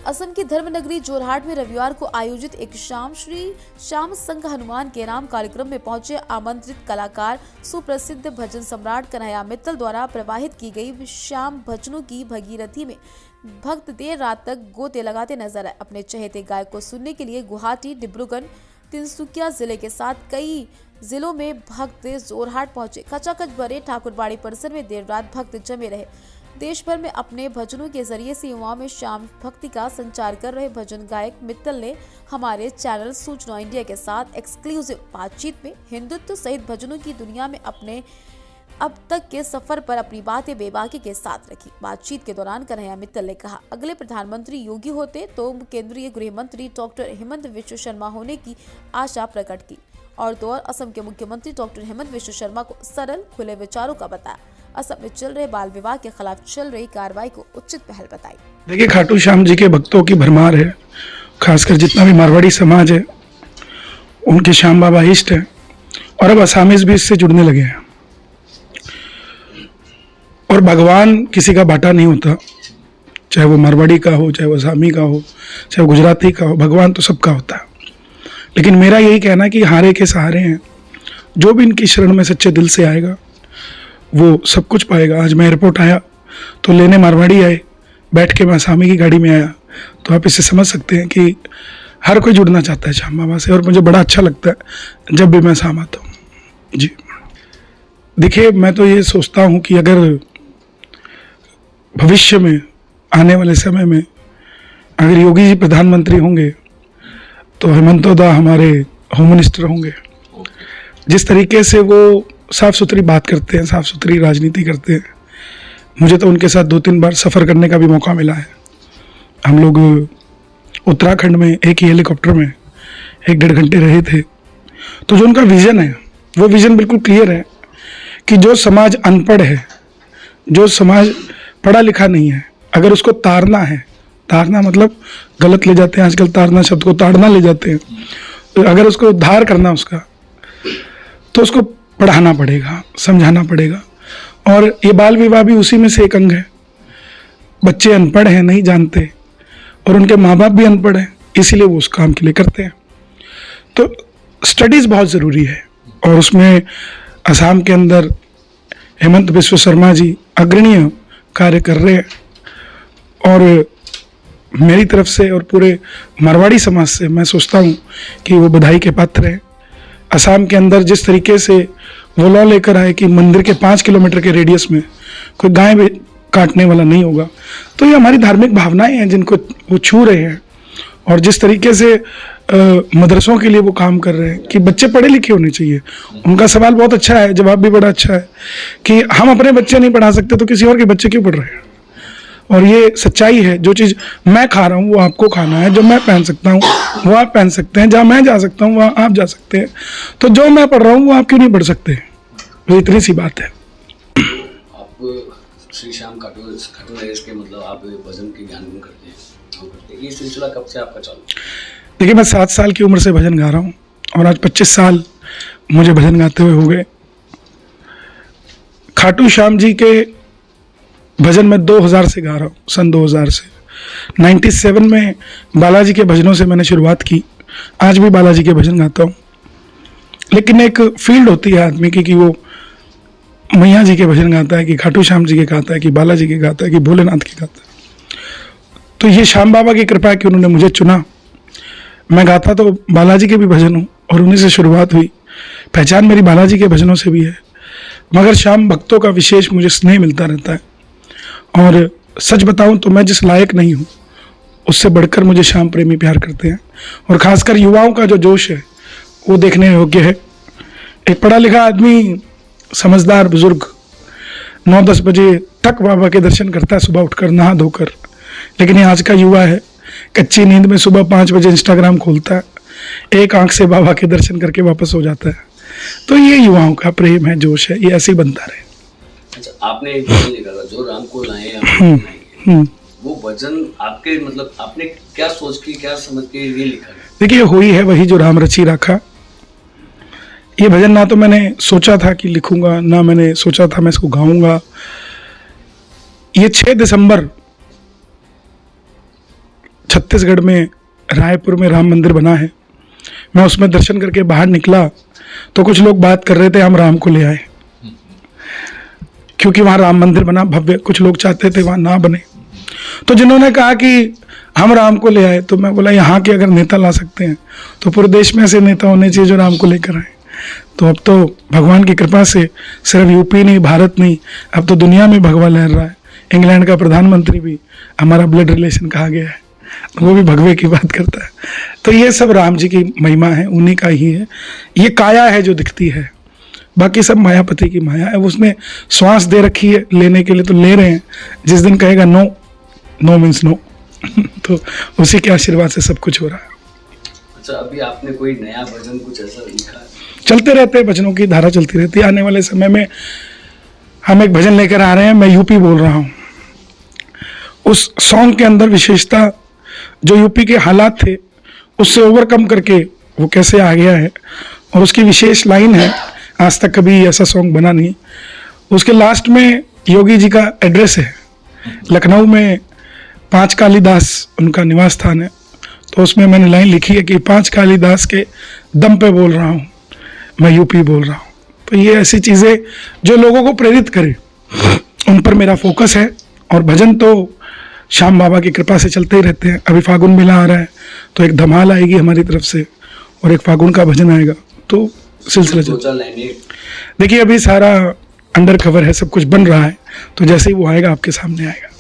असम की धर्मनगरी जोरहाट में रविवार को आयोजित एक शाम श्री श्याम संघ हनुमान के नाम कार्यक्रम में पहुंचे आमंत्रित कलाकार सुप्रसिद्ध भजन सम्राट कन्हैया मित्तल द्वारा प्रवाहित की गई श्याम भजनों की भगीरथी में भक्त देर रात तक गोते लगाते नजर आए। अपने चहेते गायक को सुनने के लिए गुवाहाटी, डिब्रूगढ़, तिनसुकिया जिले के साथ कई जिलों में भक्त जोरहाट पहुंचे। खचाखच भरे ठाकुरबाड़ी परिसर में देर रात भक्त जमे रहे। देश भर में अपने भजनों के जरिए से युवाओं में श्याम भक्ति का संचार कर रहे भजन गायक मित्तल ने हमारे चैनल सूचना इंडिया के साथ एक्सक्लूसिव बातचीत में हिंदुत्व सहित भजनों की दुनिया में अपने अब तक के सफर पर अपनी बातें बेबाकी के साथ रखी। बातचीत के दौरान कन्हैया मित्तल ने कहा, अगले प्रधानमंत्री योगी होते तो केंद्रीय गृह मंत्री डॉक्टर हेमंत विश्व शर्मा होने की आशा प्रकट की और तो और असम के मुख्यमंत्री डॉक्टर हेमंत विश्व शर्मा को सरल खुले विचारों का बताया। असम में चल रहे बाल विवाह के खिलाफ चल रही कार्रवाई को उचित पहल बताई। देखिए, खाटू श्याम जी के भक्तों की भरमार है, खासकर जितना भी मारवाड़ी समाज है उनके श्याम बाबा इष्ट है और अब असामीज भी इससे जुड़ने लगे हैं। और भगवान किसी का बाटा नहीं होता, चाहे वो मारवाड़ी का हो, चाहे वो असामी का हो, चाहे वो गुजराती का हो, भगवान तो सबका होता है। लेकिन मेरा यही कहना कि हारे के सहारे हैं, जो भी इनकी शरण में सच्चे दिल से आएगा वो सब कुछ पाएगा। आज मैं एयरपोर्ट आया तो लेने मारवाड़ी आए, बैठ के मैं असामी की गाड़ी में आया, तो आप इससे समझ सकते हैं कि हर कोई जुड़ना चाहता है श्याम बाबा से और मुझे बड़ा अच्छा लगता है जब भी मैं शाम आता हूँ। जी देखिए, मैं तो ये सोचता हूँ कि अगर भविष्य में आने वाले समय में अगर योगी जी प्रधानमंत्री होंगे तो हेमंतोदा हमारे होम मिनिस्टर होंगे। जिस तरीके से वो साफ़ सुथरी बात करते हैं, साफ़ सुथरी राजनीति करते हैं, मुझे तो उनके साथ 2-3 बार सफ़र करने का भी मौका मिला है। हम लोग उत्तराखंड में एक ही हेलीकॉप्टर में 1-1.5 घंटे रहे थे। तो जो उनका विज़न है वो विज़न बिल्कुल क्लियर है कि जो समाज अनपढ़ है, जो समाज पढ़ा लिखा नहीं है, अगर उसको तारना है, तारना मतलब गलत ले जाते हैं आजकल, तारना शब्द को ताड़ना ले जाते हैं, तो अगर उसको उद्धार करना उसका, तो उसको पढ़ाना पड़ेगा, समझाना पड़ेगा। और ये बाल विवाह भी उसी में से एक अंग है। बच्चे अनपढ़ हैं, नहीं जानते, और उनके माँ बाप भी अनपढ़ हैं, इसीलिए वो उस काम के लिए करते हैं। तो स्टडीज़ बहुत ज़रूरी है और उसमें असम के अंदर हेमंत विश्व शर्मा जी अग्रणीय कार्य कर रहे हैं और मेरी तरफ से और पूरे मारवाड़ी समाज से मैं सोचता हूँ कि वो बधाई के पात्र हैं। असम के अंदर जिस तरीके से वो लॉ लेकर आए कि मंदिर के 5 किलोमीटर के रेडियस में कोई गाय भी काटने वाला नहीं होगा, तो ये हमारी धार्मिक भावनाएं हैं जिनको वो छू रहे हैं। और जिस तरीके से मदरसों के लिए वो काम कर रहे हैं कि बच्चे पढ़े लिखे होने चाहिए। उनका सवाल बहुत अच्छा है, जवाब भी बड़ा अच्छा है कि हम अपने बच्चे नहीं पढ़ा सकते तो किसी और के बच्चे क्यों पढ़ रहे हैं। और ये सच्चाई है, जो चीज़ मैं खा रहा हूँ वो आपको खाना है, जो मैं पहन सकता हूँ वो आप पहन सकते हैं, जहाँ मैं जा सकता हूँ वहाँ आप जा सकते हैं, तो जो मैं पढ़ रहा हूँ वो आप क्यों नहीं पढ़ सकते। तो इतनी सी बात है। आप श्री श्याम खाटू के मतलब आप भजन के ज्ञान करते हैं, ये सिलसिला कब से आपका चालू? देखिए, मैं 7 साल की उम्र से भजन गा रहा हूँ और आज 25 साल मुझे भजन गाते हुए हो गए। खाटू श्याम जी के भजन मैं 2000 से गा रहा हूँ, सन 2000 से। 97 में बालाजी के भजनों से मैंने शुरुआत की, आज भी बालाजी के भजन गाता हूँ। लेकिन एक फील्ड होती है आदमी की कि वो मैया जी के भजन गाता है कि खाटू श्याम जी के गाता है कि बालाजी के गाता है कि भोलेनाथ के गाता है। तो ये श्याम बाबा की कृपा है कि उन्होंने मुझे चुना। मैं गाता तो बालाजी के भी भजन हूँ और उन्हीं से शुरुआत हुई। पहचान मेरी बालाजी के भजनों से भी है, मगर श्याम भक्तों का विशेष मुझे स्नेह मिलता रहता है। और सच बताऊं तो मैं जिस लायक नहीं हूं उससे बढ़कर मुझे श्याम प्रेमी प्यार करते हैं। और खासकर युवाओं का जो जोश है वो देखने योग्य है। एक पढ़ा लिखा आदमी, समझदार बुजुर्ग 9-10 बजे तक बाबा के दर्शन करता है, सुबह उठकर नहा धोकर। लेकिन ये आज का युवा है, कच्ची नींद में सुबह 5 बजे इंस्टाग्राम खोलता है, एक आंख से बाबा के दर्शन करके वापस हो जाता है। तो ये युवाओं का प्रेम है, जोश है, ये ऐसे ही बनता रहे। अच्छा, आपने एक भजन लिखा था जो राम को लाए, वो भजन आपके मतलब आपने क्या सोच के, क्या समझ के ये लिखा है? देखिए, हुई है वही जो राम रची राखा। ये भजन ना तो मैंने सोचा था कि लिखूंगा, ना मैंने सोचा था मैं इसको गाऊंगा। ये 6 दिसंबर छत्तीसगढ़ में रायपुर में राम मंदिर बना है, मैं उसमें दर्शन करके बाहर निकला तो कुछ लोग बात कर रहे थे हम राम को ले आए, क्योंकि वहाँ राम मंदिर बना भव्य, कुछ लोग चाहते थे वहाँ ना बने। तो जिन्होंने कहा कि हम राम को ले आए, तो मैं बोला यहाँ के अगर नेता ला सकते हैं तो पूरे देश में ऐसे नेता होने चाहिए जो राम को लेकर आए। तो अब तो भगवान की कृपा से सिर्फ यूपी नहीं, भारत नहीं, अब तो दुनिया में भगवा लहर रहा है। इंग्लैंड का प्रधानमंत्री भी हमारा ब्लड रिलेशन कहा गया है, वो भी भगवे की बात करता है। तो ये सब राम जी की महिमा है, उन्हीं का ही है। ये काया है जो दिखती है, बाकी सब मायापति की माया है। उसने श्वास दे रखी है लेने के लिए, तो ले रहे हैं। जिस दिन कहेगा नो, नो मीन्स नो तो उसी के आशीर्वाद से सब कुछ हो रहा है। अच्छा, अभी आपने कोई नया भजन कुछ ऐसा लिखा है? चलते रहते हैं, भजनों की धारा चलती रहती है। आने वाले समय में हम एक भजन लेकर आ रहे हैं, मैं यूपी बोल रहा हूँ। उस सॉन्ग के अंदर विशेषता जो यूपी के हालात थे उससे ओवरकम करके वो कैसे आ गया है, और उसकी विशेष लाइन है, आज तक कभी ऐसा सॉन्ग बना नहीं। उसके लास्ट में योगी जी का एड्रेस है, लखनऊ में 5 कालीदास उनका निवास स्थान है। तो उसमें मैंने लाइन लिखी है कि 5 कालीदास के दम पे बोल रहा हूँ, मैं यूपी बोल रहा हूँ। तो ये ऐसी चीज़ें जो लोगों को प्रेरित करे, उन पर मेरा फोकस है। और भजन तो श्याम बाबा की कृपा से चलते ही रहते हैं। अभी फागुन मेला आ रहा है तो एक धमाल आएगी हमारी तरफ से, और एक फागुन का भजन आएगा, तो सिलसिला चल। देखिए अभी सारा अंडर कवर है, सब कुछ बन रहा है, तो जैसे ही वो आएगा आपके सामने आएगा।